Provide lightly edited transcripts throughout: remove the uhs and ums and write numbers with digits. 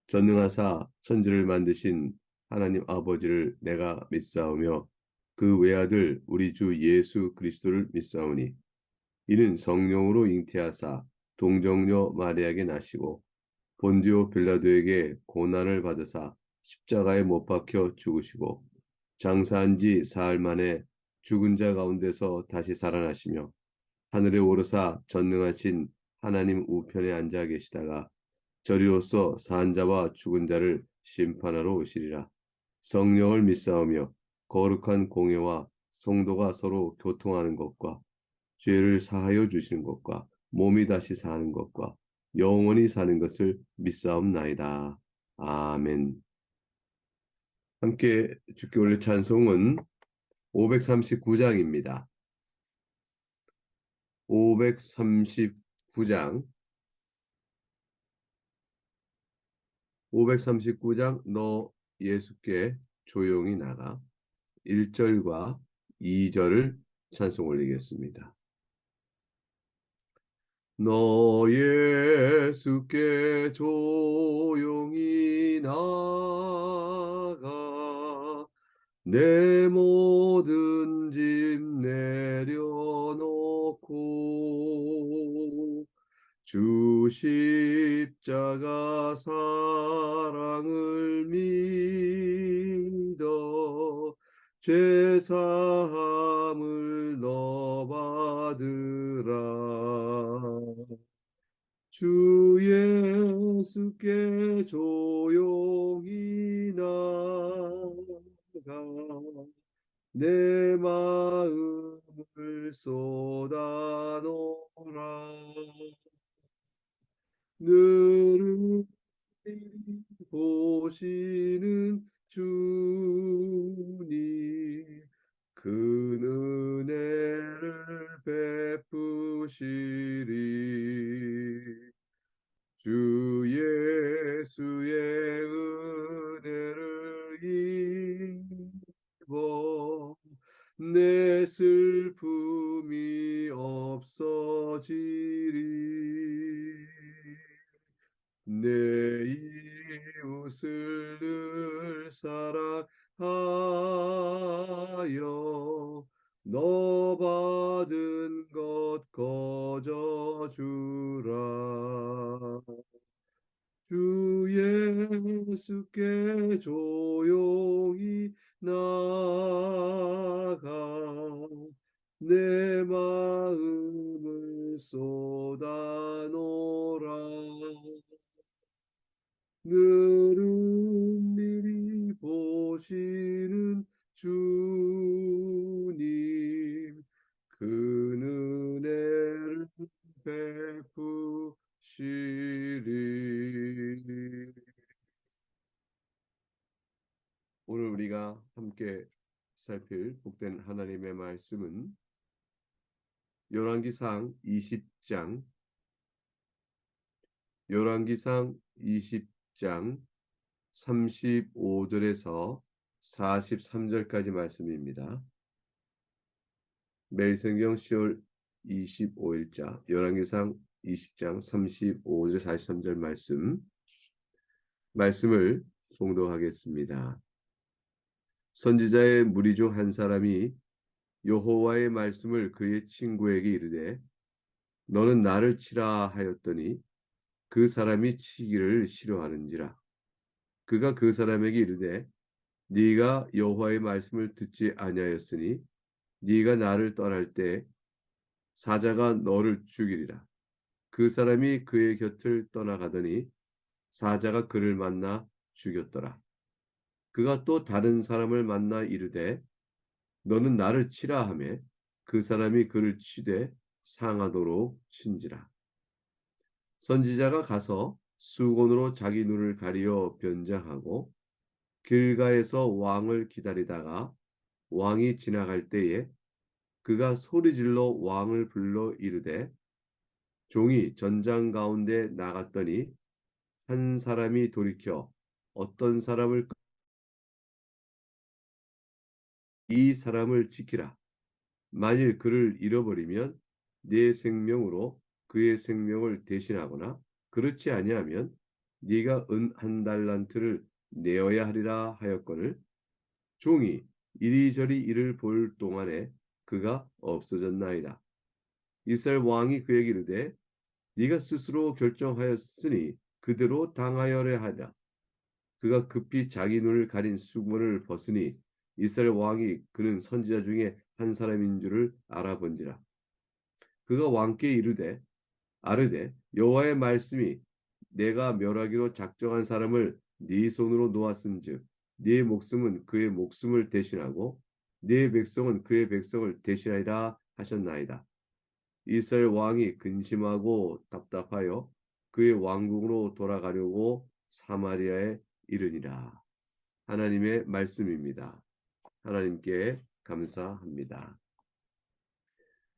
전능하사 천지를 만드신 하나님 아버지를 내가 믿사오며 그 외아들 우리 주 예수 그리스도를 믿사오니 이는 성령으로 잉태하사 동정녀 마리아에게 나시고 본디오 빌라도에게 고난을 받으사 십자가에 못 박혀 죽으시고 장사한 지 사흘 만에 죽은 자 가운데서 다시 살아나시며 하늘에 오르사 전능하신 하나님 우편에 앉아 계시다가 저리로서 산 자와 죽은 자를 심판하러 오시리라. 성령을 믿사오며 거룩한 공예와 성도가 서로 교통하는 것과 죄를 사하여 주시는 것과 몸이 다시 사는 것과 영원히 사는 것을 믿사옵나이다. 아멘. 함께 주께 올릴 찬송은 539장입니다. 539장 539장 너 예수께 조용히 나가 1절과 2절을 찬송 올리겠습니다. 너 예수께 조용히 나가 내 모든 짐 내려놓고 주 십자가 사랑을 믿어 죄 사함을 너 받으라. 주 예수께 조용히 나가 내 마음을 쏟아놓으라. 너를 보시는 주님 그 은혜를 베푸시리. 주 예수의 은혜를 입어 내 슬픔이 없어지리. 내 이웃을 늘 사랑하여 너 받은 것 거저 주라. 주 예수께 조용히 나가 내 마음을 쏟아놓으라. 너를 미리 보시는 주님 그 은혜를 베푸시리. 오늘 우리가 함께 살필 복된 하나님의 말씀은 열왕기상 20장 열왕기상 20장 35절에서 43절까지 말씀입니다. 매일성경 10월 25일자 열왕기상 20장 35절 43절 말씀을 봉독하겠습니다. 선지자의 무리 중 한 사람이 여호와의 말씀을 그의 친구에게 이르되 너는 나를 치라 하였더니 그 사람이 치기를 싫어하는지라. 그가 그 사람에게 이르되 네가 여호와의 말씀을 듣지 아니하였으니 네가 나를 떠날 때 사자가 너를 죽이리라. 그 사람이 그의 곁을 떠나가더니 사자가 그를 만나 죽였더라. 그가 또 다른 사람을 만나 이르되 너는 나를 치라 하매 그 사람이 그를 치되 상하도록 친지라. 선지자가 가서 수건으로 자기 눈을 가리어 변장하고 길가에서 왕을 기다리다가 왕이 지나갈 때에 그가 소리질러 왕을 불러 이르되 종이 전장 가운데 나갔더니 한 사람이 돌이켜 어떤 사람을 이 사람을 지키라. 만일 그를 잃어버리면 내 생명으로 그의 생명을 대신하거나 그렇지 아니하면 네가 은 한 달란트를 내어야 하리라 하였거늘 종이 이리저리 이를 볼 동안에 그가 없어졌나이다. 이스라엘 왕이 그에게 이르되 네가 스스로 결정하였으니 그대로 당하여야 하라. 그가 급히 자기 눈을 가린 수건을 벗으니 이스라엘 왕이 그는 선지자 중에 한 사람인 줄을 알아본지라. 그가 왕께 아르되 여호와의 말씀이 내가 멸하기로 작정한 사람을 네 손으로 놓았은즉 네 목숨은 그의 목숨을 대신하고 네 백성은 그의 백성을 대신하리라 하셨나이다. 이스라엘 왕이 근심하고 답답하여 그의 왕궁으로 돌아가려고 사마리아에 이르니라. 하나님의 말씀입니다. 하나님께 감사합니다.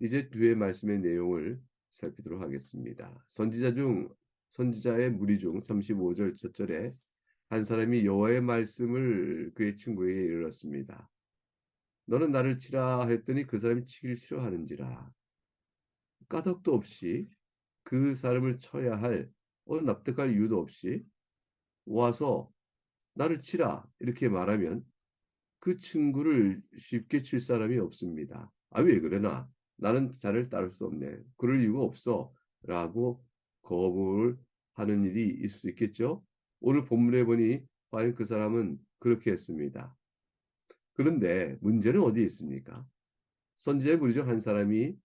이제 뒤에 말씀의 내용을 살피도록 하겠습니다. 선지자의 무리 중 35절 첫 절에 한 사람이 여호와의 말씀을 그의 친구에게 이르렀습니다. 너는 나를 치라 했더니 그 사람이 치기를 싫어하는지라. 까닭도 없이 그 사람을 쳐야 할 납득할 이유도 없이 와서 나를 치라 이렇게 말하면 그 친구를 쉽게 칠 사람이 없습니다. 아, 왜 그러나? 나는 자를 따를 수 없네. 그럴 이유가 없어. 라고 거부를 하는 일이 있을 수 있겠죠? 오늘 본문에 보니 과연 그 사람은 그렇게 했습니다. 그런데 문제는 어디에 있습니까? 선지자의 무리 중 한 사람이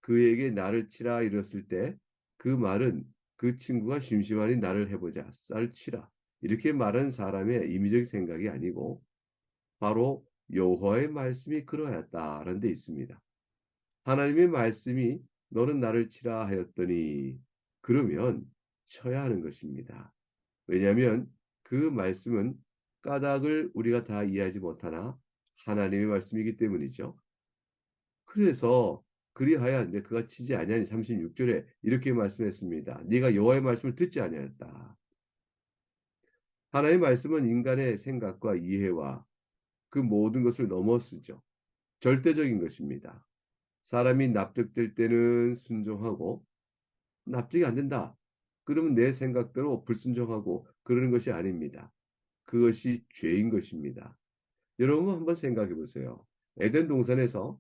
그에게 나를 치라 이랬을 때 그 말은 그 친구가 심심하니 나를 해보자. 쌀 치라. 이렇게 말한 사람의 임의적 생각이 아니고 바로 여호와의 말씀이 그러하였다라는 데 있습니다. 하나님의 말씀이 너는 나를 치라 하였더니 그러면 쳐야 하는 것입니다. 왜냐하면 그 말씀은 까닭을 우리가 다 이해하지 못하나 하나님의 말씀이기 때문이죠. 그래서 그리하여 그가 치지 아니하니 36절에 이렇게 말씀했습니다. 네가 여호와의 말씀을 듣지 아니하였다. 하나님의 말씀은 인간의 생각과 이해와 그 모든 것을 넘어서죠. 절대적인 것입니다. 사람이 납득될 때는 순종하고 납득이 안 된다. 그러면 내 생각대로 불순종하고 그러는 것이 아닙니다. 그것이 죄인 것입니다. 여러분 한번 생각해 보세요. 에덴 동산에서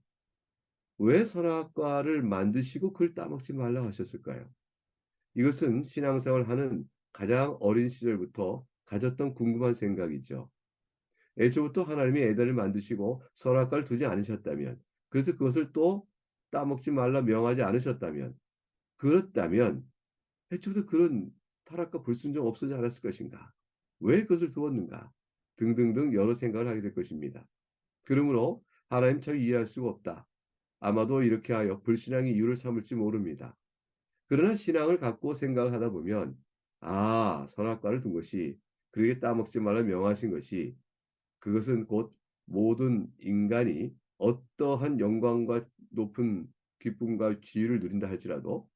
왜 선악과를 만드시고 그걸 따먹지 말라고 하셨을까요? 이것은 신앙생활 하는 가장 어린 시절부터 가졌던 궁금한 생각이죠. 애초부터 하나님이 에덴을 만드시고 선악과를 두지 않으셨다면, 그래서 그것을 또 따먹지 말라 명하지 않으셨다면, 그렇다면 애초부터 그런 타락과 불순종 없어지 않았을 것인가? 왜 그것을 두었는가? 등등등 여러 생각을 하게 될 것입니다. 그러므로 하나님 참 이해할 수가 없다. 아마도 이렇게 하여 불신앙의 이유를 삼을지 모릅니다. 그러나 신앙을 갖고 생각을 하다 보면 선악과를 둔 것이 그에게 따먹지 말라 명하신 것이 그것은 곧 모든 인간이 어떠한 영광과 높은 기쁨과 지위를 누린다 할지라도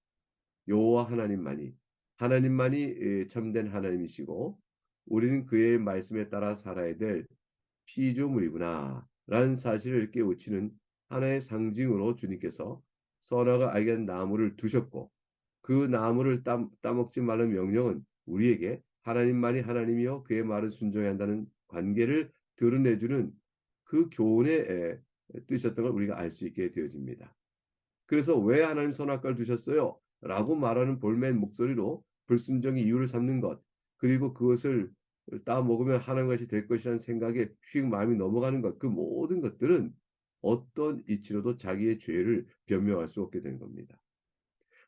여호와 하나님만이 참된 하나님이시고 우리는 그의 말씀에 따라 살아야 될 피조물이구나 라는 사실을 깨우치는 하나의 상징으로 주님께서 선악을 알게 한 나무를 두셨고 그 나무를 따먹지 말라는 명령은 우리에게 하나님만이 하나님이요 그의 말을 순종해야 한다는 관계를 드러내주는 그 교훈의 뜻이었던 걸 우리가 알 수 있게 되어집니다. 그래서 왜 하나님 선악과를 두셨어요? 라고 말하는 볼멘 목소리로 불순종의 이유를 삼는 것 그리고 그것을 따먹으면 하나님 것이 될 것이라는 생각에 휙 마음이 넘어가는 것 그 모든 것들은 어떤 이치로도 자기의 죄를 변명할 수 없게 되는 겁니다.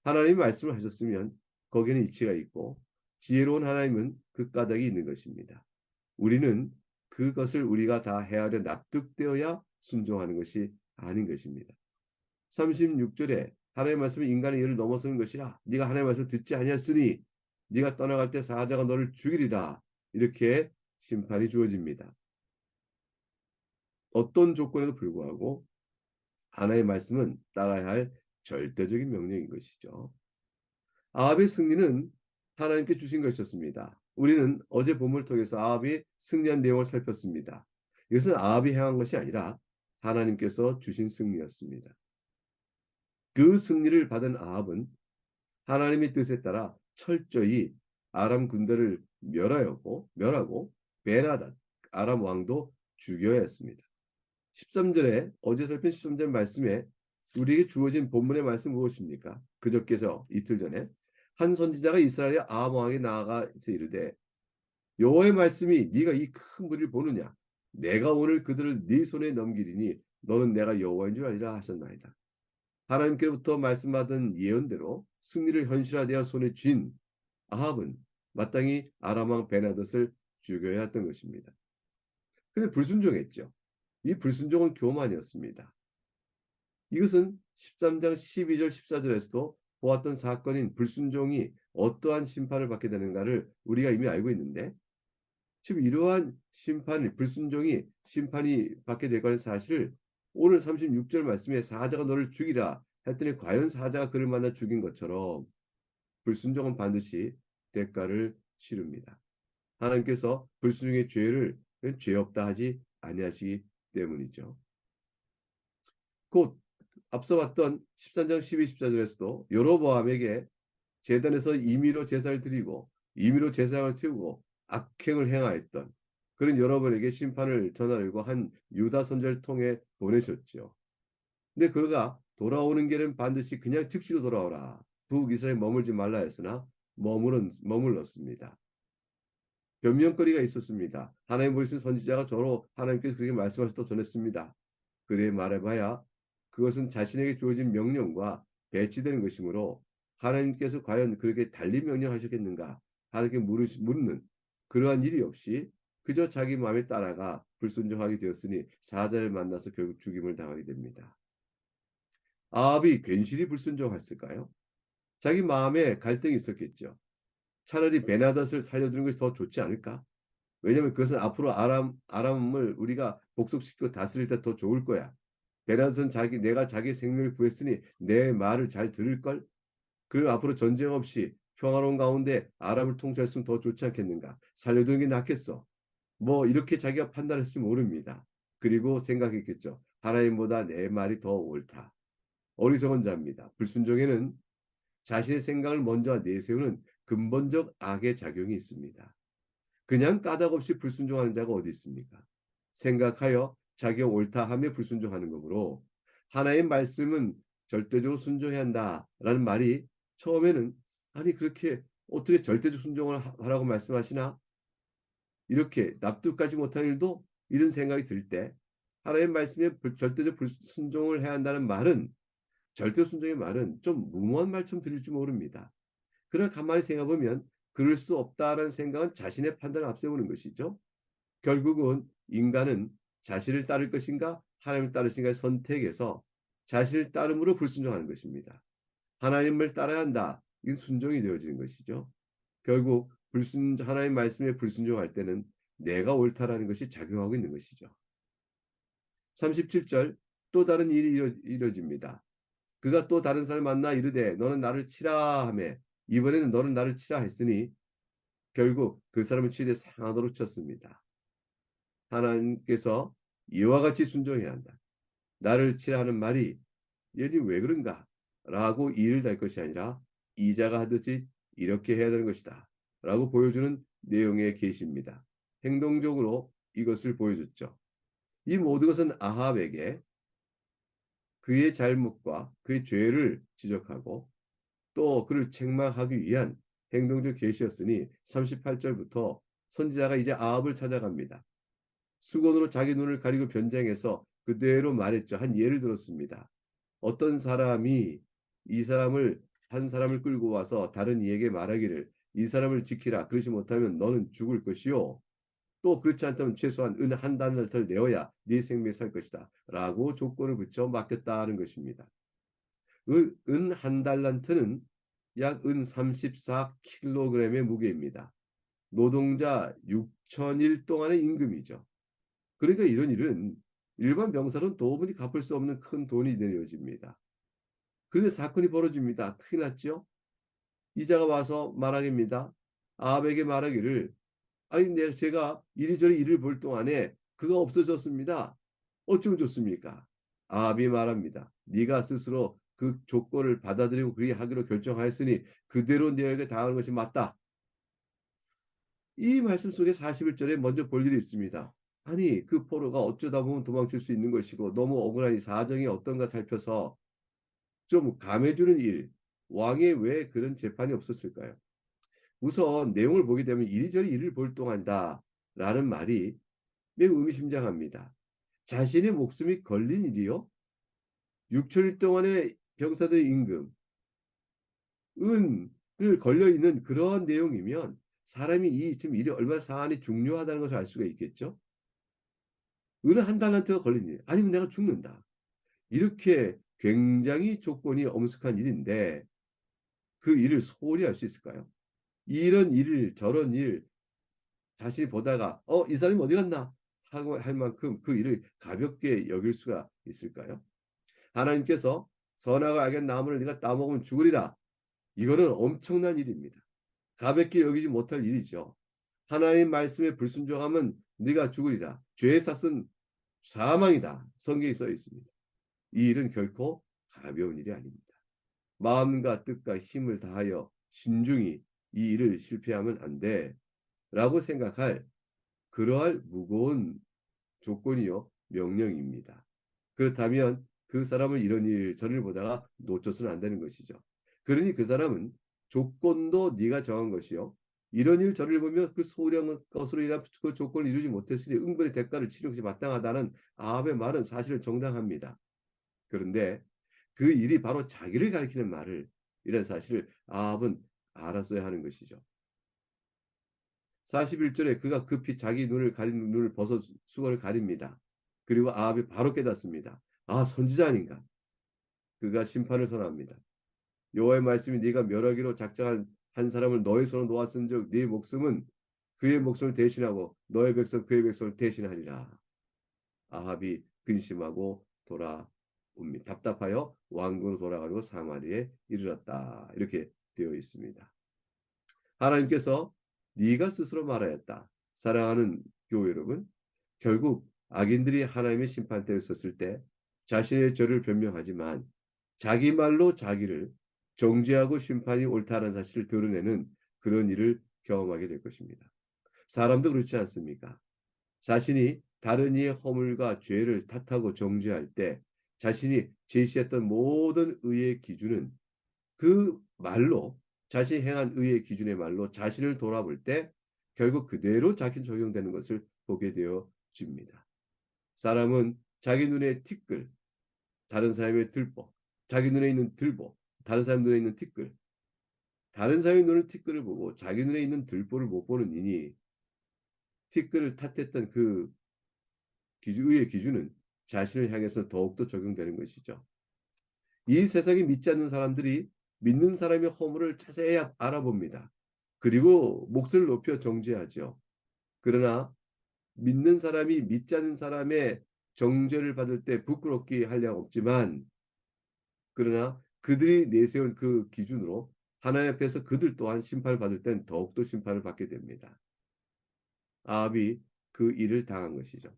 하나님이 말씀을 하셨으면 거기에는 이치가 있고 지혜로운 하나님은 그 까닭이 있는 것입니다. 우리는 그것을 우리가 다 헤아려 납득되어야 순종하는 것이 아닌 것입니다. 36절에 하나님의 말씀은 인간의 이해를 넘어서는 것이라 네가 하나님의 말씀을 듣지 아니하였으니 네가 떠나갈 때 사자가 너를 죽이리라 이렇게 심판이 주어집니다. 어떤 조건에도 불구하고 하나님의 말씀은 따라야 할 절대적인 명령인 것이죠. 아합의 승리는 하나님께 주신 것이었습니다. 우리는 어제 본문을 통해서 아합이 승리한 내용을 살폈습니다. 이것은 아합이 행한 것이 아니라 하나님께서 주신 승리였습니다. 그 승리를 받은 아합은 하나님의 뜻에 따라 철저히 아람 군대를 멸하고 베나닷 아람 왕도 죽여야 했습니다. 13절에 어제 살핀 13절 말씀에 우리에게 주어진 본문의 말씀 무엇입니까? 그저께서 이틀 전에 한 선지자가 이스라엘의 아합 왕에게 나아가서 이르되 여호와의 말씀이 네가 이 큰 무리를 보느냐? 내가 오늘 그들을 네 손에 넘기리니 너는 내가 여호와인 줄 알리라 하셨나이다. 하나님께로부터 말씀받은 예언대로 승리를 현실화되어 손에 쥔 아합은 마땅히 아람 왕 베나닷을 죽여야 했던 것입니다. 근데 불순종했죠. 이 불순종은 교만이었습니다. 이것은 13장 12절 14절에서도 보았던 사건인 불순종이 어떠한 심판을 받게 되는가를 우리가 이미 알고 있는데 지금 이러한 불순종이 심판이 받게 될 거라는 사실을 오늘 36절 말씀에 사자가 너를 죽이라 했더니 과연 사자가 그를 만나 죽인 것처럼 불순종은 반드시 대가를 치릅니다. 하나님께서 불순종의 죄를 죄 없다 하지 아니하시기 때문이죠. 곧 앞서 봤던 13장 12, 14절에서도 여로보암에게 제단에서 임의로 제사를 드리고 임의로 제사장을 세우고 악행을 행하였던 그런 여러분에게 심판을 전하려고 한 유다 선지자를 통해 보내셨죠. 근데 그가 돌아오는 길은 반드시 그냥 즉시로 돌아오라. 북이스라엘 머물지 말라 했으나 머물렀습니다. 변명거리가 있었습니다. 하나님 보내신 선지자가 저로 하나님께서 그렇게 말씀하셨다고 전했습니다. 그래 말해봐야 그것은 자신에게 주어진 명령과 배치되는 것이므로 하나님께서 과연 그렇게 달리 명령하셨겠는가 하나님께 묻는 그러한 일이 없이 그저 자기 마음에 따라가 불순종하게 되었으니 사자를 만나서 결국 죽임을 당하게 됩니다. 아합이 괜시리 불순종했을까요? 자기 마음에 갈등이 있었겠죠. 차라리 베나닷을 살려두는 것이 더 좋지 않을까? 왜냐하면 그것은 앞으로 아람을 우리가 복속시키고 다스릴 때 더 좋을 거야. 베나닷은 내가 자기 생명을 구했으니 내 말을 잘 들을 걸. 그리고 앞으로 전쟁 없이 평화로운 가운데 아람을 통치했으면 더 좋지 않겠는가? 살려두는 게 낫겠어. 뭐 이렇게 자기가 판단했을지 모릅니다. 그리고 생각했겠죠. 하나님보다 내 말이 더 옳다. 어리석은 자입니다. 불순종에는 자신의 생각을 먼저 내세우는 근본적 악의 작용이 있습니다. 그냥 까닭 없이 불순종하는 자가 어디 있습니까? 생각하여 자기가 옳다 하며 불순종하는 거므로 하나의 말씀은 절대적으로 순종해야 한다라는 말이 처음에는 아니 그렇게 어떻게 절대적 순종을 하라고 말씀하시나? 이렇게 납득하지 못한 일도 이런 생각이 들 때 하나님의 말씀에 절대적 불순종을 해야 한다는 말은 절대 순종의 말은 좀 무모한 말처럼 들릴지 모릅니다. 그러나 가만히 생각해보면 그럴 수 없다라는 생각은 자신의 판단을 앞세우는 것이죠. 결국은 인간은 자신을 따를 것인가 하나님을 따를 것인가의 선택에서 자신을 따름으로 불순종하는 것입니다. 하나님을 따라야 한다. 이건 순종이 되어지는 것이죠. 결국 하나님 말씀에 불순종할 때는 내가 옳다라는 것이 작용하고 있는 것이죠. 37절 또 다른 일이 이뤄집니다. 그가 또 다른 사람을 만나 이르되 너는 나를 치라 하매 이번에는 너는 나를 치라 했으니 결국 그 사람을 치되 상하도록 쳤습니다. 하나님께서 이와 같이 순종해야 한다. 나를 치라 하는 말이 얘는 왜 그런가? 라고 이를 달 것이 아니라 이자가 하듯이 이렇게 해야 되는 것이다. 라고 보여주는 내용의 계시입니다. 행동적으로 이것을 보여줬죠. 이 모든 것은 아합에게 그의 잘못과 그의 죄를 지적하고 또 그를 책망하기 위한 행동적 계시였으니 38절부터 선지자가 이제 아합을 찾아갑니다. 수건으로 자기 눈을 가리고 변장해서 그대로 말했죠. 한 예를 들었습니다. 어떤 사람이 한 사람을 끌고 와서 다른 이에게 말하기를 이 사람을 지키라. 그렇지 못하면 너는 죽을 것이요. 또 그렇지 않다면 최소한 은 한 달란트를 내어야 네 생명이 살 것이다. 라고 조건을 붙여 맡겼다는 것입니다. 은 한 달란트는 약 은 34kg의 무게입니다. 노동자 6,000일 동안의 임금이죠. 그러니까 이런 일은 일반 병사로는 도무지 갚을 수 없는 큰 돈이 되어집니다. 그런데 사건이 벌어집니다. 큰일 났죠? 이자가 와서 말하깁니다. 아합에게 말하기를 아니 제가 이리저리 일을 볼 동안에 그가 없어졌습니다. 어쩌면 좋습니까? 아합이 말합니다. 네가 스스로 그 조건을 받아들이고 그리 하기로 결정하였으니 그대로 너에게 당하는 것이 맞다. 이 말씀 속에 41절에 먼저 볼 일이 있습니다. 아니, 그 포로가 어쩌다 보면 도망칠 수 있는 것이고 너무 억울한 이 사정이 어떤가 살펴서 좀 감해주는 일, 왕에 왜 그런 재판이 없었을까요? 우선 내용을 보게 되면 이리저리 일을 볼 동안다라는 말이 매우 의미심장합니다. 자신의 목숨이 걸린 일이요? 6천일 동안의 병사들의 임금, 은을 걸려 있는 그런 내용이면 사람이 이 지금 일이 얼마나 사안이 중요하다는 것을 알 수가 있겠죠. 은은 한 달란트가 걸린 일, 아니면 내가 죽는다. 이렇게 굉장히 조건이 엄숙한 일인데 그 일을 소홀히 할 수 있을까요? 이런 일을 저런 일 자신이 보다가 이 사람이 어디 갔나 하고 할 만큼 그 일을 가볍게 여길 수가 있을까요? 하나님께서 선악을 알게 나무를 네가 따먹으면 죽으리라. 이거는 엄청난 일입니다. 가볍게 여기지 못할 일이죠. 하나님 말씀에 불순종하면 네가 죽으리라. 죄의 삭은 사망이다. 성경에 써 있습니다. 이 일은 결코 가벼운 일이 아닙니다. 마음과 뜻과 힘을 다하여 신중히 이 일을 실패하면 안 돼. 라고 생각할 그러할 무거운 조건이요. 명령입니다. 그렇다면 그 사람을 이런 일 저를 보다가 놓쳐서는 안 되는 것이죠. 그러니 그 사람은 조건도 네가 정한 것이요. 이런 일 저를 보면 그 소홀한 것으로 인한 그 조건을 이루지 못했으니 응벌의 대가를 치는 것이 마땅하다는 아합의 말은 사실은 정당합니다. 그런데 그 일이 바로 자기를 가리키는 말을 이런 사실을 아합은 알았어야 하는 것이죠. 41절에 그가 급히 자기 눈을 가린 눈을 벗어 수건을 가립니다. 그리고 아합이 바로 깨닫습니다. 아, 선지자 아닌가? 그가 심판을 선언합니다. 여호와의 말씀이 네가 멸하기로 작정한 한 사람을 너의 손으로 놓았은즉 네 목숨은 그의 목숨을 대신하고 너의 백성 그의 백성을 대신하리라. 아합이 근심하고 돌아옵니다. 답답하여 왕궁으로 돌아가고 사마리에 이르렀다. 이렇게 되어 있습니다. 하나님께서 네가 스스로 말하였다. 사랑하는 교회 여러분, 결국 악인들이 하나님의 심판대에 섰을 때 자신의 죄를 변명하지만 자기 말로 자기를 정죄하고 심판이 옳다는 사실을 드러내는 그런 일을 경험하게 될 것입니다. 사람도 그렇지 않습니까? 자신이 다른 이의 허물과 죄를 탓하고 정죄할 때 자신이 제시했던 모든 의의 기준은 그 말로 자신이 행한 의의 기준의 말로 자신을 돌아볼 때 결국 그대로 자기 적용되는 것을 보게 되어집니다. 사람은 자기 눈에 티끌, 다른 사람의 들보, 자기 눈에 있는 들보, 다른 사람 눈에 있는 티끌, 다른 사람의 눈을 티끌을 보고 자기 눈에 있는 들보를 못 보는 이니 티끌을 탓했던 그 의의 기준은 자신을 향해서 더욱더 적용되는 것이죠. 이 세상에 믿지 않는 사람들이 믿는 사람의 허물을 자세히 알아봅니다. 그리고 몫을 높여 정죄하죠. 그러나 믿는 사람이 믿지 않는 사람의 정죄를 받을 때 부끄럽게 할 리 없지만 그러나 그들이 내세운 그 기준으로 하나님 앞에서 그들 또한 심판을 받을 땐 더욱더 심판을 받게 됩니다. 아합이 그 일을 당한 것이죠.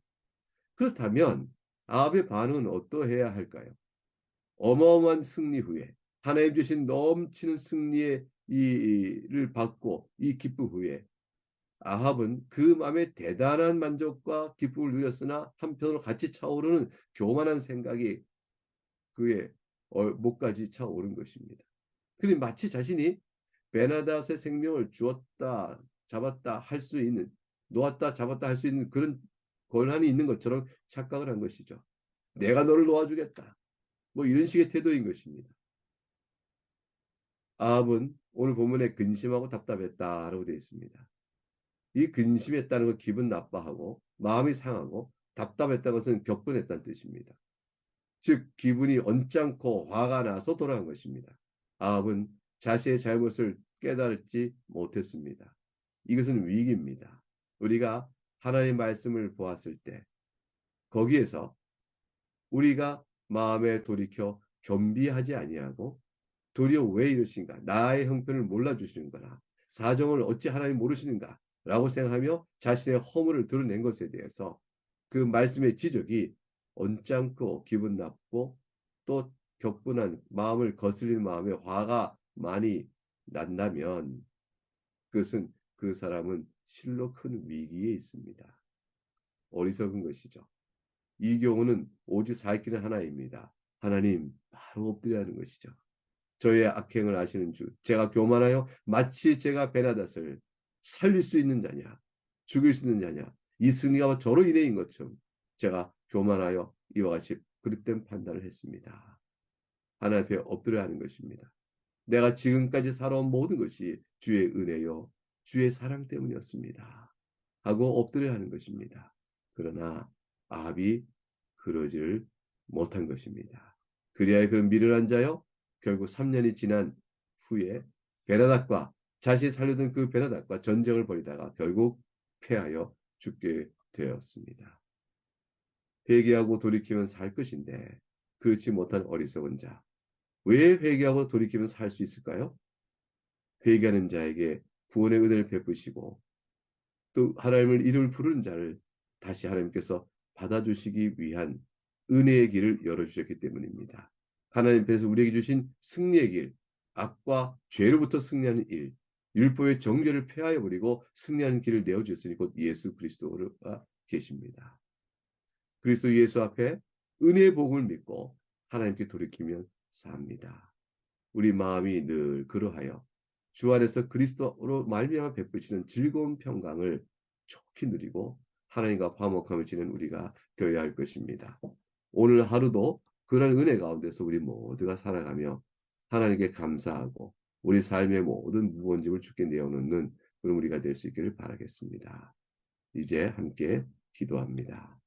그렇다면 아합의 반응은 어떠해야 할까요? 어마어마한 승리 후에 하나님 주신 넘치는 승리의 이를 받고 이 기쁨 후에 아합은 그 마음에 대단한 만족과 기쁨을 누렸으나 한편으로 같이 차오르는 교만한 생각이 그의 목까지 차오른 것입니다. 그리 마치 자신이 베나닷의 생명을 주었다 잡았다 할 수 있는 놓았다 잡았다 할 수 있는 그런 권한이 있는 것처럼 착각을 한 것이죠. 내가 너를 놓아주겠다. 뭐 이런 식의 태도인 것입니다. 아합은 오늘 본문에 근심하고 답답했다라고 되어 있습니다. 이 근심했다는 건 기분 나빠하고 마음이 상하고 답답했다는 것은 격분했다는 뜻입니다. 즉 기분이 언짢고 화가 나서 돌아간 것입니다. 아합은 자신의 잘못을 깨달지 못했습니다. 이것은 위기입니다. 우리가 하나님의 말씀을 보았을 때 거기에서 우리가 마음에 돌이켜 겸비하지 아니하고 도리어 왜 이러신가? 나의 형편을 몰라주시는구나. 사정을 어찌 하나님 모르시는가? 라고 생각하며 자신의 허물을 드러낸 것에 대해서 그 말씀의 지적이 언짢고 기분 나쁘고 또 격분한 마음을 거슬리는 마음에 화가 많이 난다면 그것은 그 사람은 실로 큰 위기에 있습니다. 어리석은 것이죠. 이 경우는 오직 살 길은 하나입니다. 하나님, 바로 엎드려야 하는 것이죠. 저의 악행을 아시는 주, 제가 교만하여 마치 제가 베나닷을 살릴 수 있는 자냐, 죽일 수 있는 자냐, 이 승리가 저로 인해인 것처럼 제가 교만하여 이와 같이 그릇된 판단을 했습니다. 하나님 앞에 엎드려야 하는 것입니다. 내가 지금까지 살아온 모든 것이 주의 은혜요, 주의 사랑 때문이었습니다. 하고 엎드려야 하는 것입니다. 그러나 아합이 그러지를 못한 것입니다. 그리하여 그 미련한 자여 결국 3년이 지난 후에 베나닥과 자신이 살려둔 그 베나닥과 전쟁을 벌이다가 결국 패하여 죽게 되었습니다. 회개하고 돌이키면 살 것인데 그렇지 못한 어리석은 자. 왜 회개하고 돌이키면 살 수 있을까요? 회개하는 자에게 구원의 은혜를 베푸시고 또 하나님을 이름을 부르는 자를 다시 하나님께서 받아주시기 위한 은혜의 길을 열어주셨기 때문입니다. 하나님께서 우리에게 주신 승리의 길, 악과 죄로부터 승리하는 일, 율법의 정죄를 폐하여 버리고 승리하는 길을 내어주셨으니 곧 예수 그리스도가 계십니다. 그리스도 예수 앞에 은혜의 복음을 믿고 하나님께 돌이키면 삽니다. 우리 마음이 늘 그러하여 주 안에서 그리스도로 말미암아 베푸시는 즐거운 평강을 좋게 누리고 하나님과 화목함을 지는 우리가 되어야 할 것입니다. 오늘 하루도 그런 은혜 가운데서 우리 모두가 살아가며 하나님께 감사하고 우리 삶의 모든 무거운 짐을 주께 내어놓는 그런 우리가 될 수 있기를 바라겠습니다. 이제 함께 기도합니다.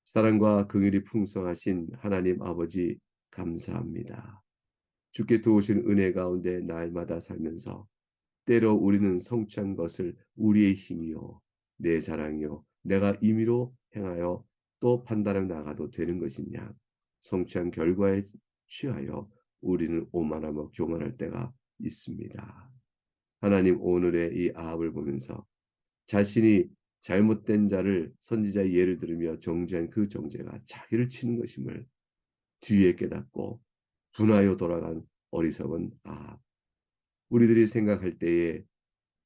사랑과 긍휼이 풍성하신 하나님 아버지 감사합니다. 주께 도우신 은혜 가운데 날마다 살면서 때로 우리는 성취한 것을 우리의 힘이요 내 자랑이요 내가 임의로 행하여 또 판단해 나가도 되는 것이냐 성취한 결과에 취하여 우리는 오만하며 교만할 때가 있습니다. 하나님 오늘의 이 아합을 보면서 자신이 잘못된 자를 선지자의 예를 들으며 정죄한 그 정죄가 자기를 치는 것임을 뒤에 깨닫고 분하여 돌아간 어리석은 아합. 우리들이 생각할 때에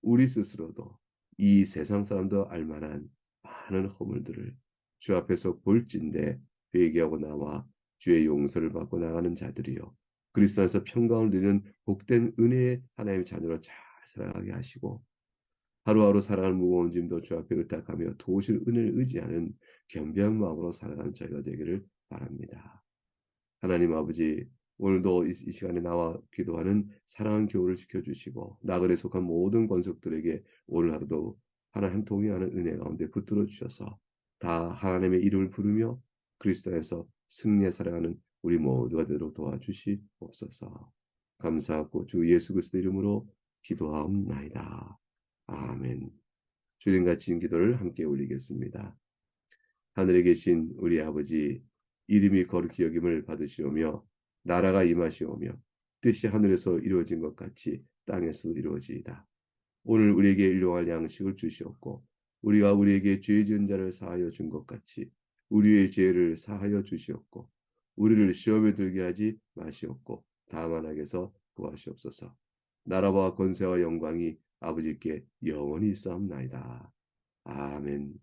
우리 스스로도 이 세상 사람도 알만한 많은 허물들을 주 앞에서 볼진대 회개하고 나와 주의 용서를 받고 나가는 자들이요. 그리스도 안에서 평강을 누리는 복된 은혜의 하나님의 자녀로 잘 살아가게 하시고 하루하루 살아가는 무거운 짐도 주 앞에 의탁하며 도우실 은혜를 의지하는 겸비한 마음으로 살아가는 저희가 되기를 바랍니다. 하나님 아버지 오늘도 이 시간에 나와 기도하는 사랑하는 교우를 지켜주시고 나그네 속한 모든 권속들에게 오늘 하루도 하나님 동의하는 은혜 가운데 붙들어 주셔서 다 하나님의 이름을 부르며 그리스도 안에서 승리에 살아가는 우리 모두가 되도록 도와주시옵소서. 감사하고 주 예수 그리스도 이름으로 기도하옵나이다. 아멘. 주님과 진 기도를 함께 올리겠습니다. 하늘에 계신 우리 아버지 이름이 거룩히 여김을 받으시오며 나라가 임하시오며 뜻이 하늘에서 이루어진 것 같이 땅에서도 이루어지이다. 오늘 우리에게 일용할 양식을 주시옵고 우리가 우리에게 죄 지은 자를 사하여 준 것 같이 우리의 죄를 사하여 주시옵고 우리를 시험에 들게 하지 마시옵고 다만 악에서 구하시옵소서. 나라와 권세와 영광이 아버지께 영원히 있사옵나이다. 아멘.